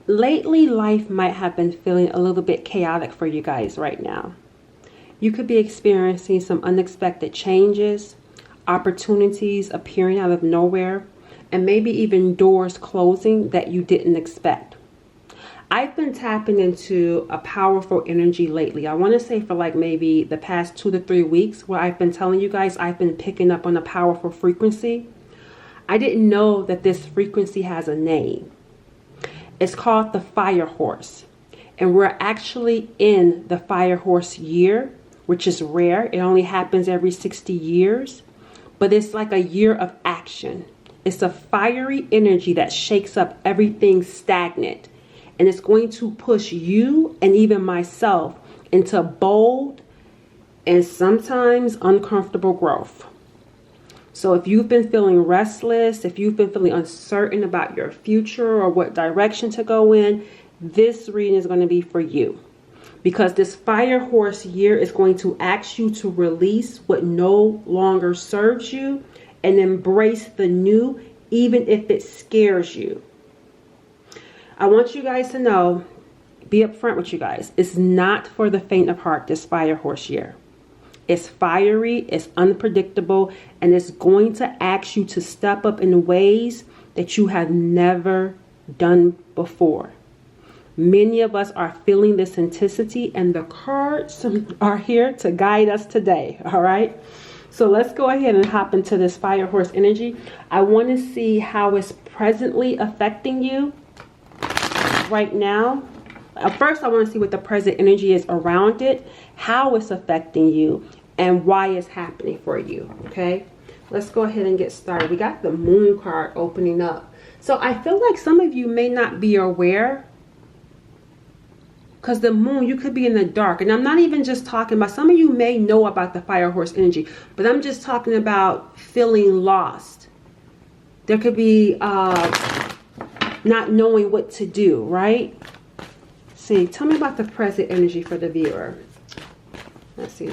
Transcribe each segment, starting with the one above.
Lately, life might have been feeling a little bit chaotic for you guys right now. You could be experiencing some unexpected changes, opportunities appearing out of nowhere, and maybe even doors closing that you didn't expect. I've been tapping into a powerful energy lately. I want to say for like maybe the past 2 to 3 weeks, where I've been telling you guys I've been picking up on a powerful frequency. I didn't know that this frequency has a name. It's called the Firehorse. And we're actually in the Firehorse year, which is rare. It only happens every 60 years. But it's like a year of action. It's a fiery energy that shakes up everything stagnant. And it's going to push you and even myself into bold and sometimes uncomfortable growth. So if you've been feeling restless, if you've been feeling uncertain about your future or what direction to go in, this reading is going to be for you. Because this Firehorse year is going to ask you to release what no longer serves you and embrace the new, even if it scares you. I want you guys to know, be upfront with you guys, it's not for the faint of heart, this Firehorse year. It's fiery, it's unpredictable, and it's going to ask you to step up in ways that you have never done before. Many of us are feeling this intensity, and the cards are here to guide us today, all right? So let's go ahead and hop into this Firehorse energy. I want to see how it's presently affecting you right now. First, I want to see what the present energy is around it, how it's affecting you, and why it's happening for you. Okay, let's go ahead and get started. We got the Moon card opening up. So I feel like some of you may not be aware, because the Moon, you could be in the dark. And I'm not even just talking about, some of you may know about the Firehorse energy, but I'm just talking about feeling lost. There could be not knowing what to do, right? See, tell me about the present energy for the viewer. Let's see.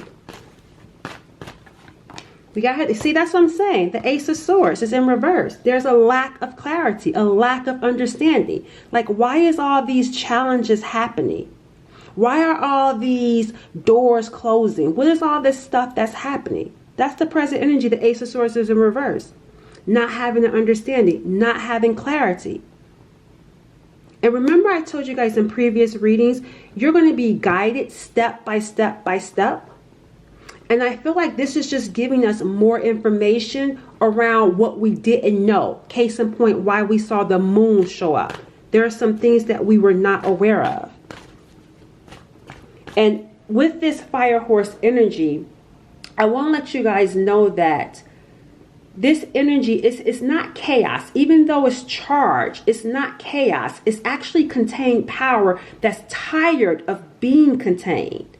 We got, see, that's what I'm saying. The Ace of Swords is in reverse. There's a lack of clarity, a lack of understanding. Like, why is all these challenges happening? Why are all these doors closing? What is all this stuff that's happening? That's the present energy. The Ace of Swords is in reverse. Not having an understanding, not having clarity. And remember, I told you guys in previous readings, you're going to be guided step by step by step. And I feel like this is just giving us more information around what we didn't know. Case in point, why we saw the Moon show up. There are some things that we were not aware of. And with this Firehorse energy, I want to let you guys know that this energy is not chaos. Even though it's charged, it's not chaos. It's actually contained power that's tired of being contained.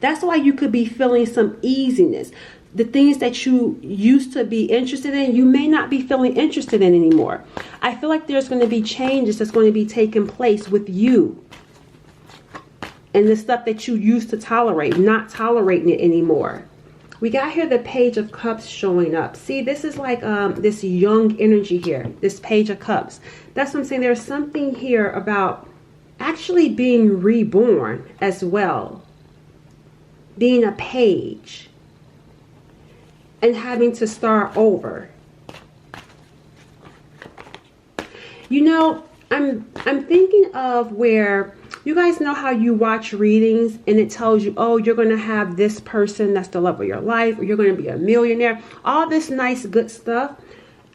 That's why you could be feeling some easiness. The things that you used to be interested in, you may not be feeling interested in anymore. I feel like there's going to be changes that's going to be taking place with you. And the stuff that you used to tolerate, not tolerating it anymore. We got here the Page of Cups showing up. See, this is like this young energy here, this Page of Cups. That's what I'm saying. There's something here about actually being reborn as well. Being a page and having to start over. You know, I'm thinking of where, you guys know how you watch readings and it tells you, oh, you're going to have this person that's the love of your life, or you're going to be a millionaire, all this nice, good stuff.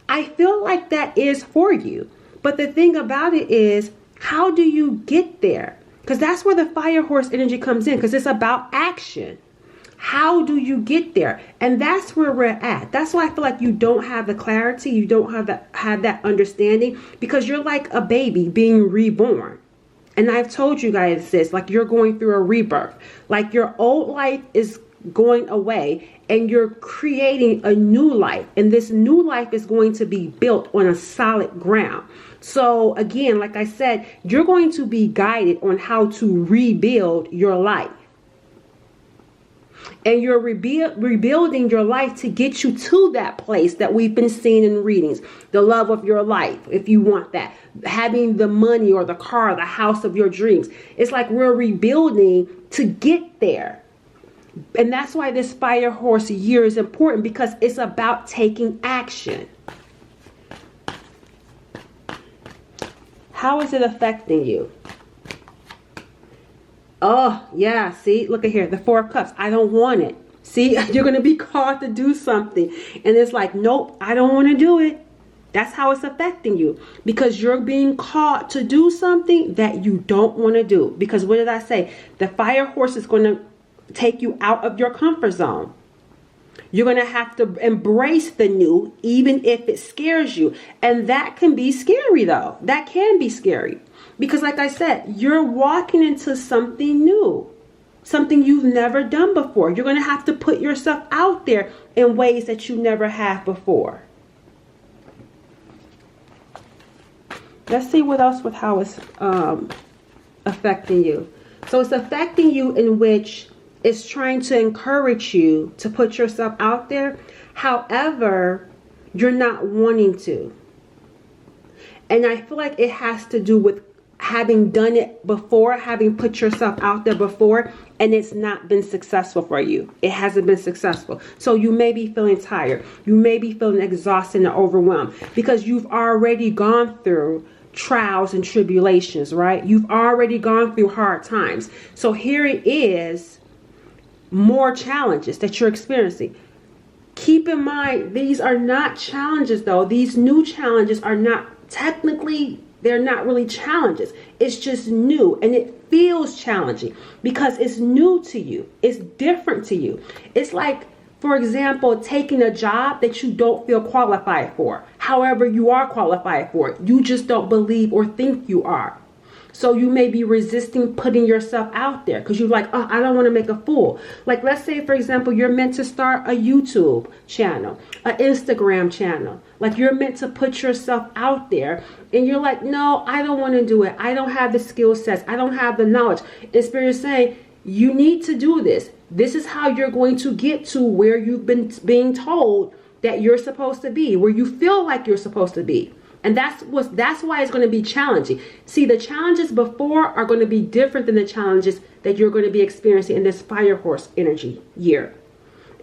I feel like that is for you. But the thing about it is, how do you get there? Because that's where the Firehorse energy comes in, because it's about action. How do you get there? And that's where we're at. That's why I feel like you don't have the clarity, you don't have that understanding, because you're like a baby being reborn. And I've told you guys this, like you're going through a rebirth. Like your old life is going away and you're creating a new life. And this new life is going to be built on a solid ground. So again, like I said, you're going to be guided on how to rebuild your life. And you're rebuilding your life to get you to that place that we've been seeing in readings. The love of your life, if you want that. Having the money or the car, the house of your dreams. It's like we're rebuilding to get there. And that's why this Firehorse year is important, because it's about taking action. How is it affecting you? Oh, yeah. See, look at here. The Four of Cups. I don't want it. See, you're going to be called to do something. And it's like, nope, I don't want to do it. That's how it's affecting you. Because you're being called to do something that you don't want to do. Because what did I say? The Firehorse is going to take you out of your comfort zone. You're going to have to embrace the new, even if it scares you. And that can be scary, though. That can be scary. Because like I said, you're walking into something new, something you've never done before. You're going to have to put yourself out there in ways that you never have before. Let's see what else with how it's affecting you. So it's affecting you in which it's trying to encourage you to put yourself out there. However, you're not wanting to. And I feel like it has to do with having done it before, having put yourself out there before, and it's not been successful for you. It hasn't been successful. So you may be feeling tired. You may be feeling exhausted and overwhelmed because you've already gone through trials and tribulations, right? You've already gone through hard times. So here it is, more challenges that you're experiencing. Keep in mind, these are not challenges though. These new challenges are not technically, they're not really challenges. It's just new, and it feels challenging because it's new to you. It's different to you. It's like, for example, taking a job that you don't feel qualified for. However, you are qualified for it. You just don't believe or think you are. So you may be resisting putting yourself out there because you're like, oh, I don't want to make a fool. Like, let's say, for example, you're meant to start a YouTube channel, an Instagram channel. Like, you're meant to put yourself out there and you're like, no, I don't want to do it. I don't have the skill sets. I don't have the knowledge. And Spirit is saying, you need to do this. This is how you're going to get to where you've been being told that you're supposed to be, where you feel like you're supposed to be. And that's why it's going to be challenging. See, the challenges before are going to be different than the challenges that you're going to be experiencing in this Firehorse energy year.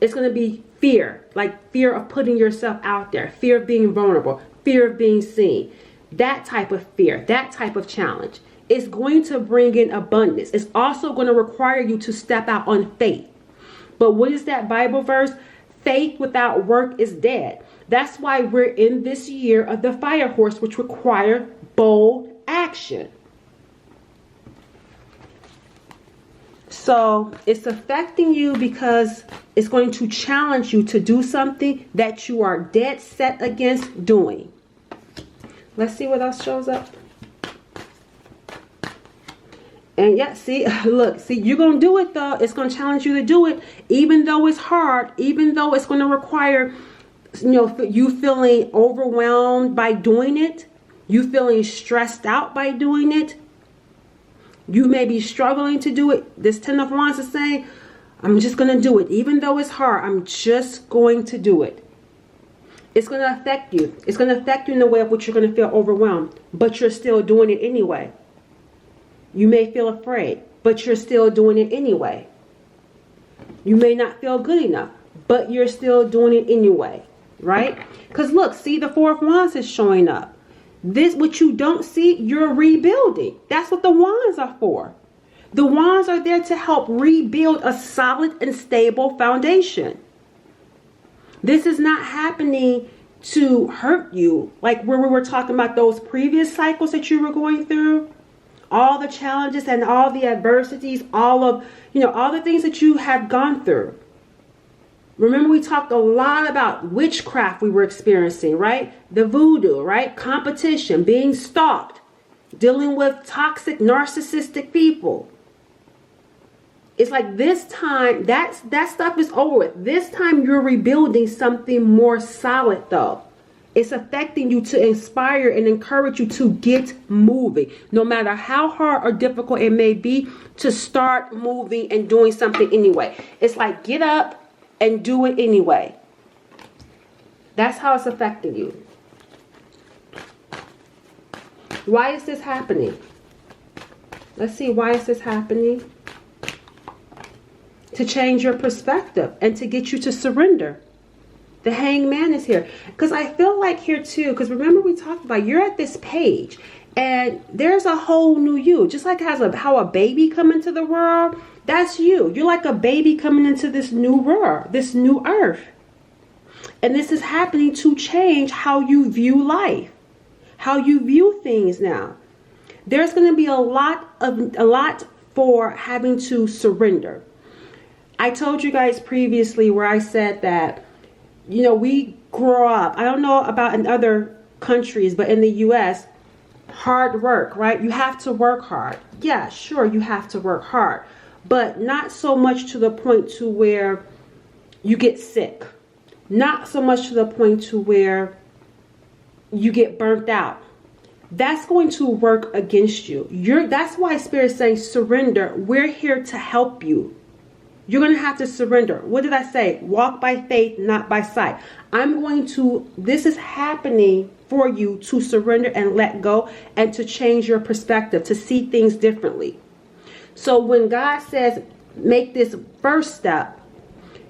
It's going to be fear, like fear of putting yourself out there, fear of being vulnerable, fear of being seen. That type of fear, that type of challenge. It's going to bring in abundance. It's also going to require you to step out on faith. But what is that Bible verse? Faith without work is dead. That's why we're in this year of the Firehorse, which require bold action. So it's affecting you because it's going to challenge you to do something that you are dead set against doing. Let's see what else shows up. And yeah, see, look, see, you're going to do it though. It's going to challenge you to do it, even though it's hard, even though it's going to require, you know, you feeling overwhelmed by doing it. You feeling stressed out by doing it. You may be struggling to do it. This Ten of Wands is saying, I'm just going to do it. Even though it's hard, I'm just going to do it. It's going to affect you. It's going to affect you in the way of which you're going to feel overwhelmed, but you're still doing it anyway. You may feel afraid, but you're still doing it anyway. You may not feel good enough, but you're still doing it anyway, right? Because look, see, the Four of Wands is showing up. This, what you don't see, you're rebuilding. That's what the Wands are for. The Wands are there to help rebuild a solid and stable foundation. This is not happening to hurt you, like where we were talking about those previous cycles that you were going through. All the challenges and all the adversities, all of, you know, all the things that you have gone through. Remember, we talked a lot about witchcraft we were experiencing, right? The voodoo, right? Competition, being stalked, dealing with toxic, narcissistic people. It's like this time, that stuff is over with. This time you're rebuilding something more solid, though. It's affecting you to inspire and encourage you to get moving. No matter how hard or difficult it may be, to start moving and doing something anyway. It's like, get up and do it anyway. That's how it's affecting you. Why is this happening? Let's see, why is this happening? To change your perspective and to get you to surrender. The Hangman is here. Because I feel like here too, because remember we talked about, you're at this page and there's a whole new you. Just like how a baby come into the world, that's you. You're like a baby coming into this new world, this new earth. And this is happening to change how you view life, how you view things now. There's going to be a lot for having to surrender. I told you guys previously where I said that, you know, we grow up, I don't know about in other countries, but in the US, hard work, right? You have to work hard. Yeah, sure, you have to work hard, but not so much to the point to where you get sick. Not so much to the point to where you get burnt out. That's going to work against you. That's why Spirit's saying surrender. We're here to help you. You're going to have to surrender. What did I say? Walk by faith, not by sight. This is happening for you to surrender and let go and to change your perspective, to see things differently. So when God says, make this first step,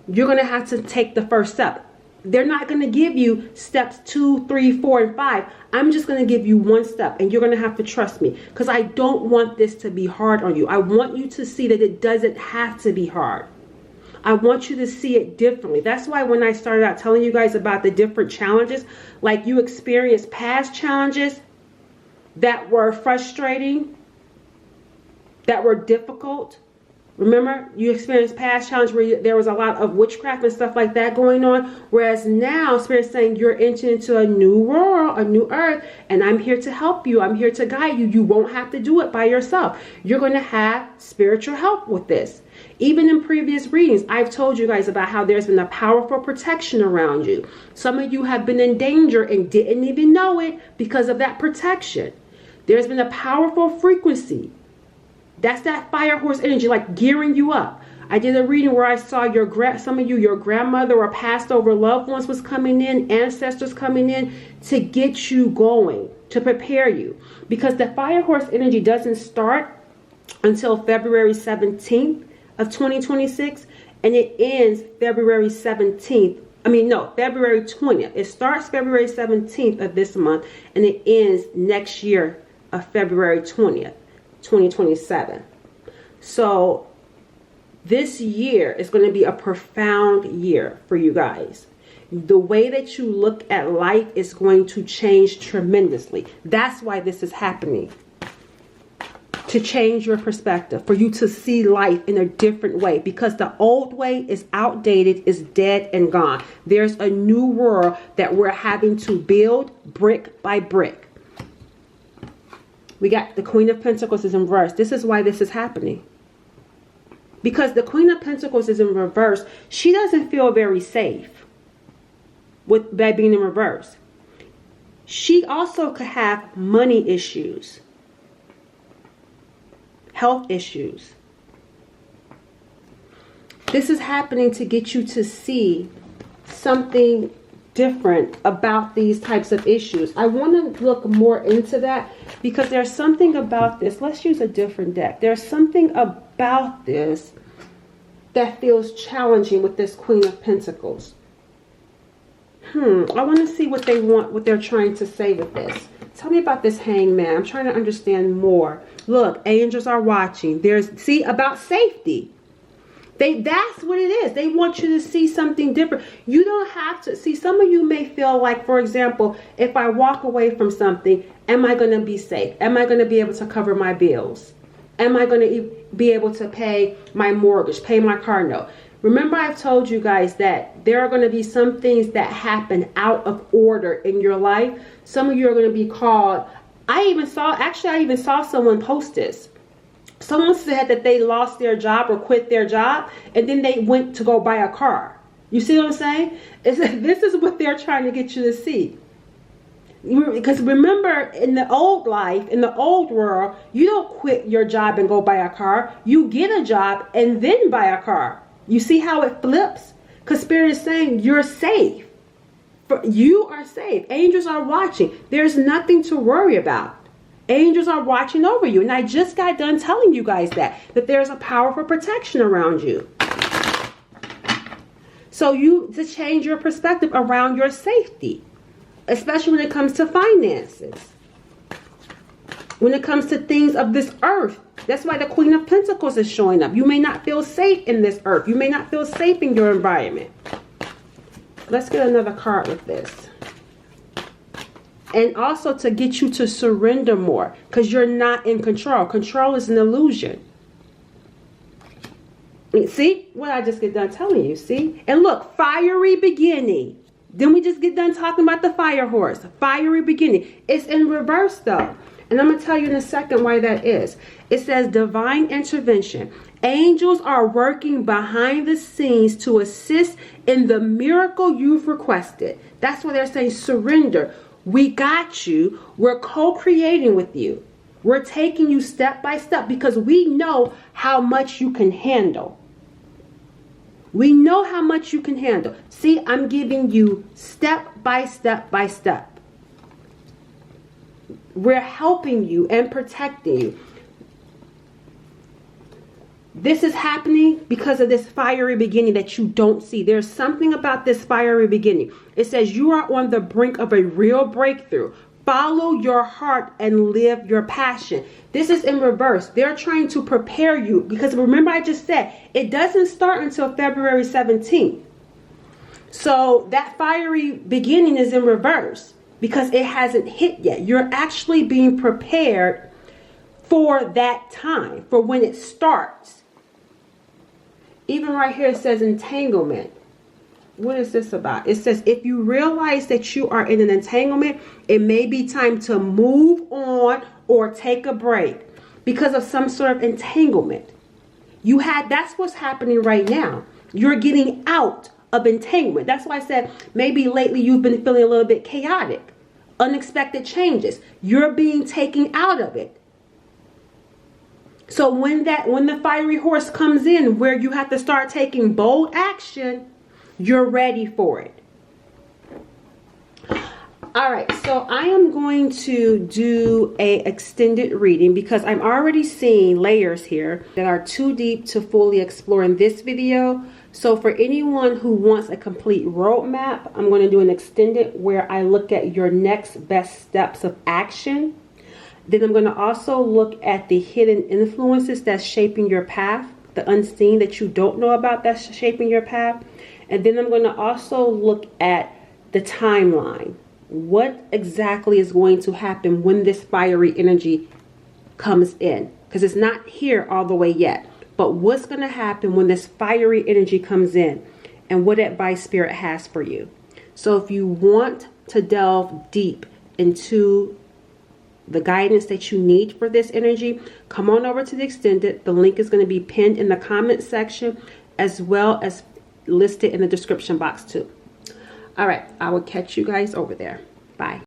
you're going to have to take the first step. They're not going to give you steps 2, 3, 4, and 5. I'm just going to give you one step, and you're going to have to trust me because I don't want this to be hard on you. I want you to see that it doesn't have to be hard. I want you to see it differently. That's why when I started out telling you guys about the different challenges, like you experienced past challenges that were frustrating, that were difficult. Remember, you experienced past challenges where there was a lot of witchcraft and stuff like that going on. Whereas now, Spirit's saying you're entering into a new world, a new earth, and I'm here to help you. I'm here to guide you. You won't have to do it by yourself. You're going to have spiritual help with this. Even in previous readings, I've told you guys about how there's been a powerful protection around you. Some of you have been in danger and didn't even know it because of that protection. There's been a powerful frequency. That's that Firehorse energy, like gearing you up. I did a reading where I saw some of you, your grandmother or passed over loved ones was coming in, ancestors coming in to get you going, to prepare you. Because the Firehorse energy doesn't start until February 17th of 2026, and it ends February 17th. February 20th. It starts February 17th of this month, and it ends next year of February 20th. 2027. So this year is going to be a profound year for you guys. The way that you look at life is going to change tremendously. That's why this is happening. To change your perspective, for you to see life in a different way, because the old way is outdated, is dead and gone. There's a new world that we're having to build brick by brick. We got the Queen of Pentacles is in reverse. This is why this is happening. Because the Queen of Pentacles is in reverse. She doesn't feel very safe with that being in reverse. She also could have money issues, health issues. This is happening to get you to see something different about these types of issues. I want to look more into that because there's something about this. Let's use a different deck. There's something about this that feels challenging with this Queen of Pentacles. I want to see what they want, what they're trying to say with this. Tell me about this Hangman. I'm trying to understand more. Look, angels are watching. See, about safety. That's what it is. They want you to see something different. You don't have to see. Some of you may feel like, for example, if I walk away from something, am I going to be safe? Am I going to be able to cover my bills? Am I going to be able to pay my mortgage, pay my car note? Remember, I've told you guys that there are going to be some things that happen out of order in your life. Some of you are going to be called. I even saw someone post this. Someone said that they lost their job or quit their job, and then they went to go buy a car. You see what I'm saying? This is what they're trying to get you to see. Because remember, in the old life, in the old world, you don't quit your job and go buy a car. You get a job and then buy a car. You see how it flips? Because Spirit is saying you're safe. You are safe. Angels are watching. There's nothing to worry about. Angels are watching over you. And I just got done telling you guys that there's a powerful protection around you. So to change your perspective around your safety, especially when it comes to finances, when it comes to things of this earth. That's why the Queen of Pentacles is showing up. You may not feel safe in this earth. You may not feel safe in your environment. Let's get another card with this. And also to get you to surrender more, because you're not in control. Control is an illusion. See what I just get done telling you? See? And look, fiery beginning. Then we just get done talking about the Firehorse. Fiery beginning. It's in reverse though. And I'm going to tell you in a second why that is. It says divine intervention. Angels are working behind the scenes to assist in the miracle you've requested. That's why they're saying surrender. We got you. We're co-creating with you. We're taking you step by step because we know how much you can handle. We know how much you can handle. See, I'm giving you step by step by step. We're helping you and protecting you. This is happening because of this fiery beginning that you don't see. There's something about this fiery beginning. It says you are on the brink of a real breakthrough. Follow your heart and live your passion. This is in reverse. They're trying to prepare you because remember I just said it doesn't start until February 17th. So that fiery beginning is in reverse because it hasn't hit yet. You're actually being prepared for that time, for when it starts. Even right here it says entanglement. What is this about? It says if you realize that you are in an entanglement, it may be time to move on or take a break because of some sort of entanglement. That's what's happening right now. You're getting out of entanglement. That's why I said maybe lately you've been feeling a little bit chaotic, unexpected changes. You're being taken out of it. So when the fiery horse comes in where you have to start taking bold action, you're ready for it. All right, so I am going to do a extended reading because I'm already seeing layers here that are too deep to fully explore in this video. So for anyone who wants a complete roadmap, I'm going to do an extended where I look at your next best steps of action. Then I'm going to also look at the hidden influences that's shaping your path, the unseen that you don't know about that's shaping your path. And then I'm going to also look at the timeline. What exactly is going to happen when this fiery energy comes in? Because it's not here all the way yet. But what's going to happen when this fiery energy comes in? And what advice Spirit has for you. So if you want to delve deep into the guidance that you need for this energy, come on over to the extended. The link is going to be pinned in the comment section as well as listed in the description box too. All right, I will catch you guys over there. Bye.